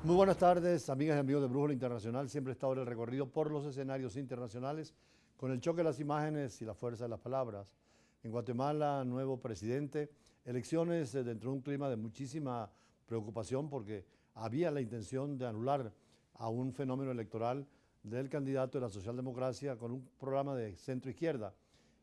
Muy buenas tardes, amigas y amigos de Brújula Internacional. Siempre he estado en el recorrido por los escenarios internacionales con el choque de las imágenes y la fuerza de las palabras. En Guatemala, nuevo presidente, elecciones dentro de un clima de muchísima preocupación porque había la intención de anular a un fenómeno electoral del candidato de la socialdemocracia con un programa de centro-izquierda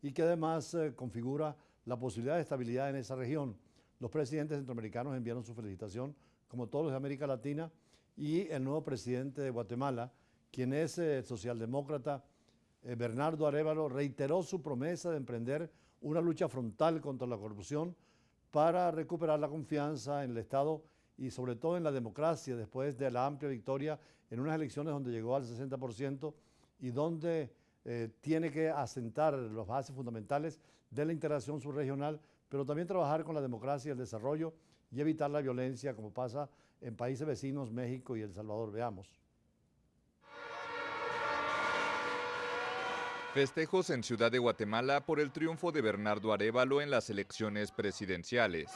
y que además configura la posibilidad de estabilidad en esa región. Los presidentes centroamericanos enviaron su felicitación, como todos los de América Latina, y el nuevo presidente de Guatemala, quien es socialdemócrata, Bernardo Arévalo, reiteró su promesa de emprender una lucha frontal contra la corrupción para recuperar la confianza en el Estado y sobre todo en la democracia después de la amplia victoria en unas elecciones donde llegó al 60% y donde tiene que asentar las bases fundamentales de la integración subregional, pero también trabajar con la democracia y el desarrollo y evitar la violencia como pasa en países vecinos, México y El Salvador. Veamos. Festejos en Ciudad de Guatemala por el triunfo de Bernardo Arévalo en las elecciones presidenciales.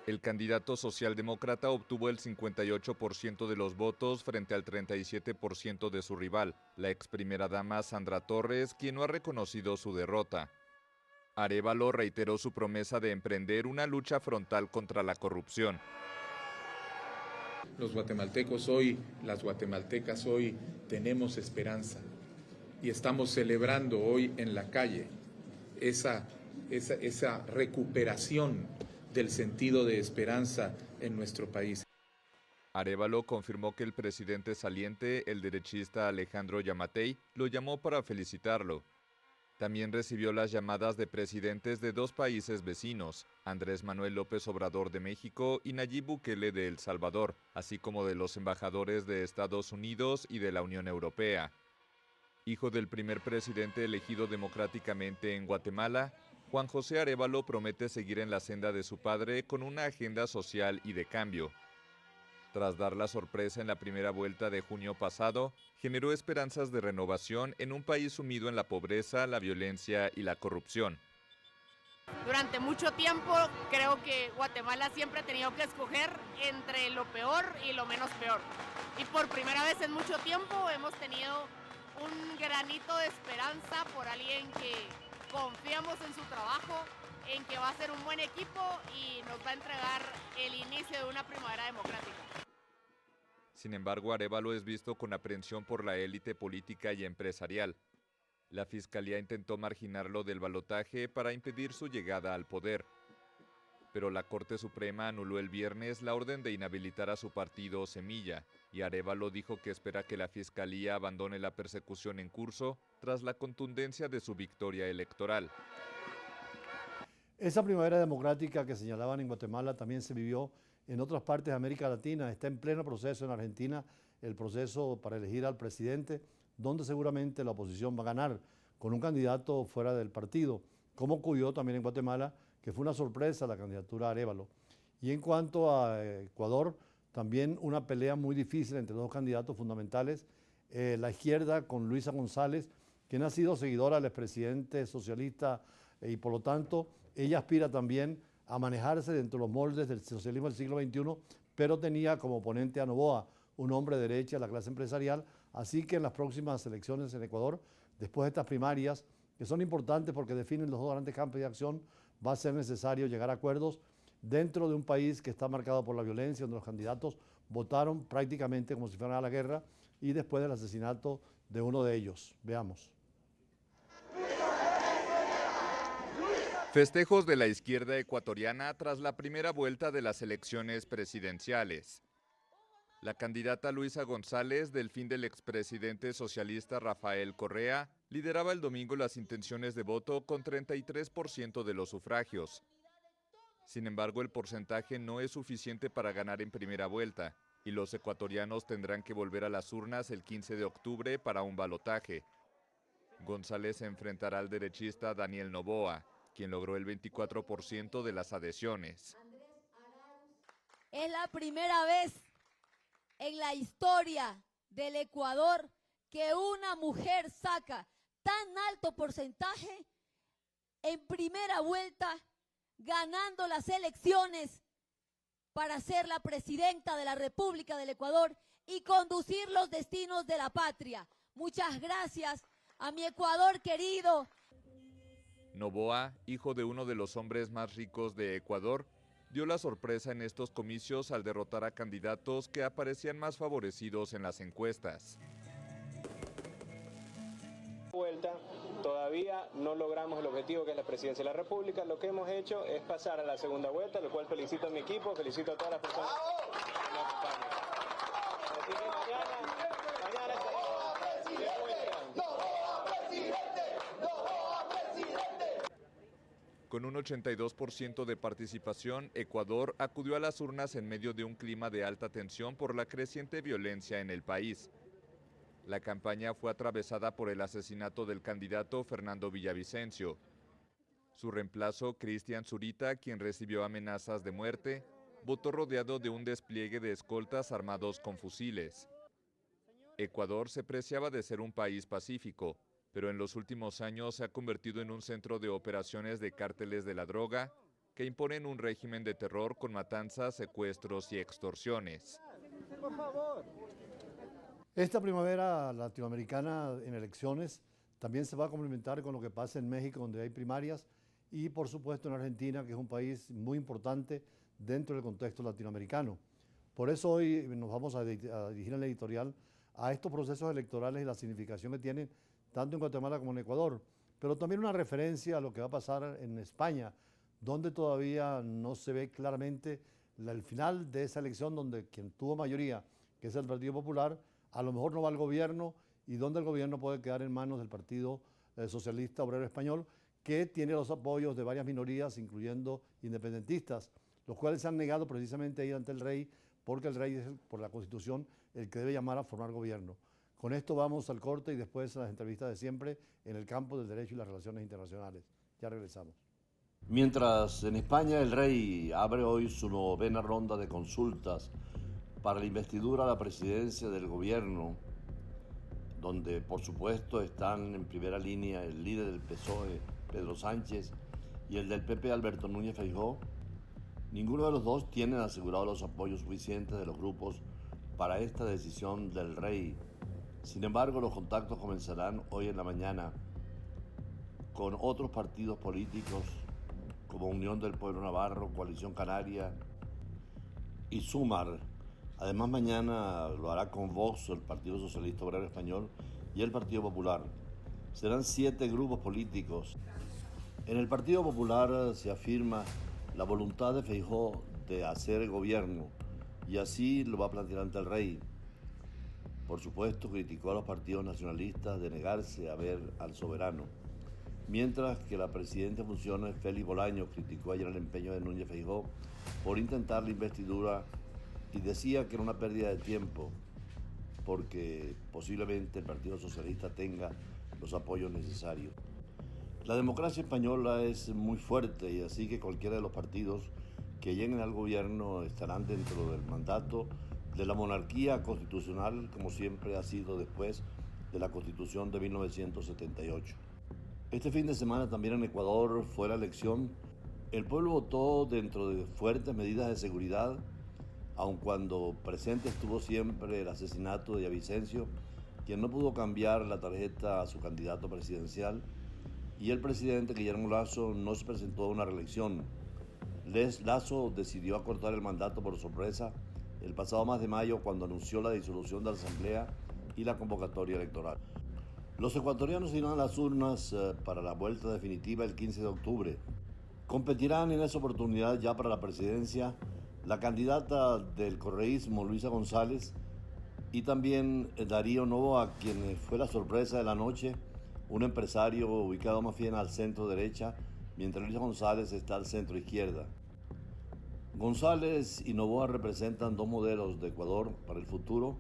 El candidato socialdemócrata obtuvo el 58% de los votos frente al 37% de su rival, la ex primera dama Sandra Torres, quien no ha reconocido su derrota. Arévalo reiteró su promesa de emprender una lucha frontal contra la corrupción. Los guatemaltecos hoy, las guatemaltecas hoy tenemos esperanza y estamos celebrando hoy en la calle esa recuperación del sentido de esperanza en nuestro país. Arévalo confirmó que el presidente saliente, el derechista Alejandro Yamatei, lo llamó para felicitarlo. También recibió las llamadas de presidentes de dos países vecinos, Andrés Manuel López Obrador de México y Nayib Bukele de El Salvador, así como de los embajadores de Estados Unidos y de la Unión Europea. Hijo del primer presidente elegido democráticamente en Guatemala, Juan José Arévalo promete seguir en la senda de su padre con una agenda social y de cambio. Tras dar la sorpresa en la primera vuelta de junio pasado, generó esperanzas de renovación en un país sumido en la pobreza, la violencia y la corrupción. Durante mucho tiempo creo que Guatemala siempre ha tenido que escoger entre lo peor y lo menos peor. Y por primera vez en mucho tiempo hemos tenido un granito de esperanza por alguien que confiamos en su trabajo, en que va a ser un buen equipo y nos va a entregar el inicio de una primavera democrática. Sin embargo, Arévalo es visto con aprehensión por la élite política y empresarial. La Fiscalía intentó marginarlo del balotaje para impedir su llegada al poder. Pero la Corte Suprema anuló el viernes la orden de inhabilitar a su partido Semilla, y Arévalo dijo que espera que la Fiscalía abandone la persecución en curso tras la contundencia de su victoria electoral. Esa primavera democrática que señalaban en Guatemala también se vivió en otras partes de América Latina. Está en pleno proceso en Argentina el proceso para elegir al presidente, donde seguramente la oposición va a ganar con un candidato fuera del partido, como ocurrió también en Guatemala, que fue una sorpresa la candidatura a Arévalo. Y en cuanto a Ecuador, también una pelea muy difícil entre dos candidatos fundamentales, la izquierda con Luisa González, quien ha sido seguidora del expresidente socialista y por lo tanto ella aspira también a manejarse dentro de los moldes del socialismo del siglo XXI, pero tenía como oponente a Noboa, un hombre de derecha de la clase empresarial, así que en las próximas elecciones en Ecuador, después de estas primarias, que son importantes porque definen los dos grandes campos de acción, va a ser necesario llegar a acuerdos dentro de un país que está marcado por la violencia, donde los candidatos votaron prácticamente como si fueran a la guerra y después del asesinato de uno de ellos. Veamos. Festejos de la izquierda ecuatoriana tras la primera vuelta de las elecciones presidenciales. La candidata Luisa González, del fin del expresidente socialista Rafael Correa, lideraba el domingo las intenciones de voto con 33% de los sufragios. Sin embargo, el porcentaje no es suficiente para ganar en primera vuelta, y los ecuatorianos tendrán que volver a las urnas el 15 de octubre para un balotaje. González se enfrentará al derechista Daniel Noboa, quien logró el 24% de las adhesiones. Es la primera vez en la historia del Ecuador que una mujer saca tan alto porcentaje en primera vuelta, ganando las elecciones para ser la presidenta de la República del Ecuador y conducir los destinos de la patria. Muchas gracias a mi Ecuador querido. Noboa, hijo de uno de los hombres más ricos de Ecuador, dio la sorpresa en estos comicios al derrotar a candidatos que aparecían más favorecidos en las encuestas. Vuelta, todavía no logramos el objetivo que es la presidencia de la República. Lo que hemos hecho es pasar a la segunda vuelta, lo cual felicito a mi equipo, felicito a todas las personas que nos acompañan. Así que mañana estaremos Con un 82% de participación, Ecuador acudió a las urnas en medio de un clima de alta tensión por la creciente violencia en el país. La campaña fue atravesada por el asesinato del candidato Fernando Villavicencio. Su reemplazo, Cristian Zurita, quien recibió amenazas de muerte, votó rodeado de un despliegue de escoltas armados con fusiles. Ecuador se preciaba de ser un país pacífico, pero en los últimos años se ha convertido en un centro de operaciones de cárteles de la droga que imponen un régimen de terror con matanzas, secuestros y extorsiones. Por favor. Esta primavera latinoamericana en elecciones también se va a complementar con lo que pasa en México, donde hay primarias, y por supuesto en Argentina, que es un país muy importante dentro del contexto latinoamericano. Por eso hoy nos vamos a dirigir en la editorial a estos procesos electorales y la significación que tienen tanto en Guatemala como en Ecuador, pero también una referencia a lo que va a pasar en España, donde todavía no se ve claramente el final de esa elección, donde quien tuvo mayoría, que es el Partido Popular, a lo mejor no va al gobierno y donde el gobierno puede quedar en manos del Partido Socialista Obrero Español, que tiene los apoyos de varias minorías, incluyendo independentistas, los cuales se han negado precisamente a ir ante el rey, porque el rey es, por la Constitución, el que debe llamar a formar gobierno. Con esto vamos al corte y después a las entrevistas de siempre en el campo del derecho y las relaciones internacionales. Ya regresamos. Mientras en España el rey abre hoy su 9ª ronda de consultas para la investidura a la presidencia del gobierno, donde por supuesto están en primera línea el líder del PSOE, Pedro Sánchez, y el del PP, Alberto Núñez Feijóo, ninguno de los dos tiene asegurado los apoyos suficientes de los grupos para esta decisión del rey. Sin embargo, los contactos comenzarán hoy en la mañana con otros partidos políticos como Unión del Pueblo Navarro, Coalición Canaria y Sumar. Además, mañana lo hará con Vox, el Partido Socialista Obrero Español, y el Partido Popular. Serán 7 grupos políticos. En el Partido Popular se afirma la voluntad de Feijóo de hacer gobierno, y así lo va a plantear ante el rey. Por supuesto, criticó a los partidos nacionalistas de negarse a ver al soberano, mientras que la presidenta en funciones, Félix Bolaños, criticó ayer el empeño de Núñez Feijóo por intentar la investidura y decía que era una pérdida de tiempo, porque posiblemente el Partido Socialista tenga los apoyos necesarios. La democracia española es muy fuerte y así que cualquiera de los partidos que lleguen al gobierno estarán dentro del mandato de la monarquía constitucional, como siempre ha sido después de la Constitución de 1978. Este fin de semana también en Ecuador fue la elección. El pueblo votó dentro de fuertes medidas de seguridad, aun cuando presente estuvo siempre el asesinato de Villavicencio, quien no pudo cambiar la tarjeta a su candidato presidencial, y el presidente Guillermo Lasso no se presentó a una reelección. Lasso decidió acortar el mandato por sorpresa el pasado mes de mayo, cuando anunció la disolución de la Asamblea y la convocatoria electoral. Los ecuatorianos irán a las urnas para la vuelta definitiva el 15 de octubre. Competirán en esa oportunidad ya para la presidencia la candidata del correísmo, Luisa González, y también Darío Noboa, quien fue la sorpresa de la noche, un empresario ubicado más bien al centro derecha, mientras Luisa González está al centro izquierda. González y Noboa representan dos modelos de Ecuador para el futuro,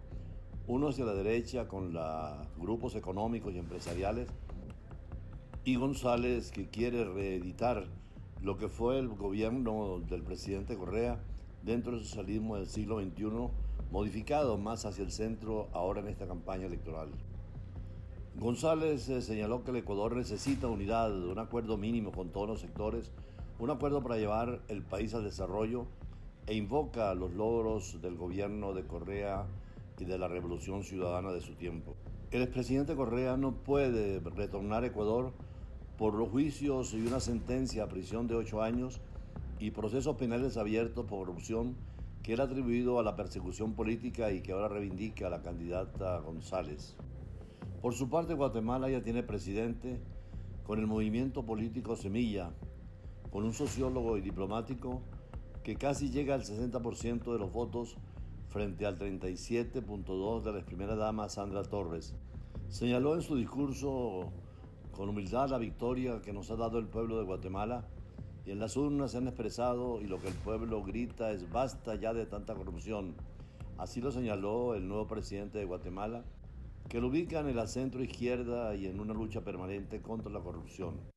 uno hacia la derecha con los grupos económicos y empresariales, y González, que quiere reeditar lo que fue el gobierno del presidente Correa dentro del socialismo del siglo XXI, modificado más hacia el centro ahora en esta campaña electoral. González señaló que el Ecuador necesita unidad, un acuerdo mínimo con todos los sectores, un acuerdo para llevar el país al desarrollo, e invoca los logros del gobierno de Correa y de la revolución ciudadana de su tiempo. El expresidente Correa no puede retornar a Ecuador por los juicios y una sentencia a prisión de 8 años y procesos penales abiertos por corrupción que él ha atribuido a la persecución política y que ahora reivindica la candidata González. Por su parte, Guatemala ya tiene presidente con el movimiento político Semilla, con un sociólogo y diplomático que casi llega al 60% de los votos frente al 37.2% de la ex primera dama Sandra Torres. Señaló en su discurso con humildad la victoria que nos ha dado el pueblo de Guatemala y en las urnas se han expresado y lo que el pueblo grita es basta ya de tanta corrupción. Así lo señaló el nuevo presidente de Guatemala, que lo ubica en la centro izquierda y en una lucha permanente contra la corrupción.